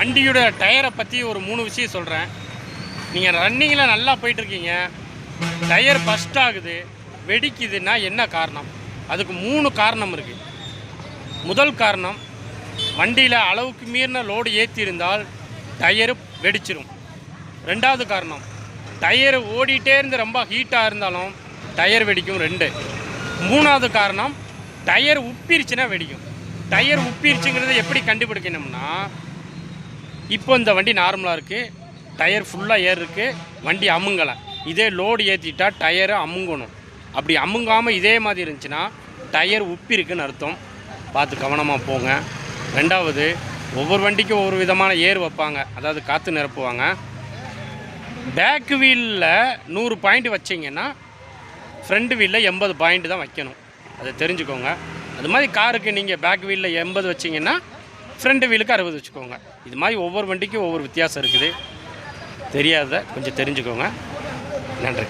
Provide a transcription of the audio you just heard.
வண்டியோட டயரை பற்றி ஒரு 3 விஷயம் சொல்கிறேன். நீங்கள் ரன்னிங்கில் நல்லா போயிட்டுருக்கீங்க, டயர் பஸ்ட் ஆகுது, வெடிக்குதுன்னா என்ன காரணம்? அதுக்கு 3 காரணம் இருக்குது. முதல் காரணம், வண்டியில் அளவுக்கு மீறின லோடு ஏற்றிருந்தால் டயரு வெடிச்சிடும். ரெண்டாவது காரணம், டயரு ஓடிட்டே இருந்து ரொம்ப ஹீட்டாக இருந்தாலும் டயர் வெடிக்கும். 2. மூணாவது காரணம், டயர் உப்பிருச்சுன்னா வெடிக்கும். டயர் உப்பிருச்சுங்கிறத எப்படி கண்டுபிடிக்கணும்னா, இப்போ இந்த வண்டி நார்மலாக இருக்குது, டயர் ஃபுல்லாக ஏர் இருக்குது, வண்டி அமுங்கலை. இதே லோடு ஏற்றிட்டா டயரை அமுங்கணும். அப்படி அமுங்காமல் இதே மாதிரி இருந்துச்சுன்னா டயர் உப்பிருக்குன்னு அர்த்தம். பார்த்து கவனமாக போங்க. ரெண்டாவது, ஒவ்வொரு வண்டிக்கும் ஒவ்வொரு விதமான ஏர் வைப்பாங்க, அதாவது காற்று நிரப்புவாங்க. பேக் வீலில் 100 பாயிண்ட் வச்சிங்கன்னா ஃப்ரண்ட் வீலில் 80 பாயிண்ட் தான் வைக்கணும். அதை தெரிஞ்சுக்கோங்க. அது மாதிரி காருக்கு நீங்கள் பேக் வீலில் 80 வச்சிங்கன்னா ஃப்ரண்ட் வீலுக்கு 60 வச்சுக்கோங்க. இது மாதிரி ஒவ்வொரு வண்டிக்கும் ஒவ்வொரு வித்தியாசம் இருக்குது. தெரியாத கொஞ்சம் தெரிஞ்சுக்கோங்க. நன்றி.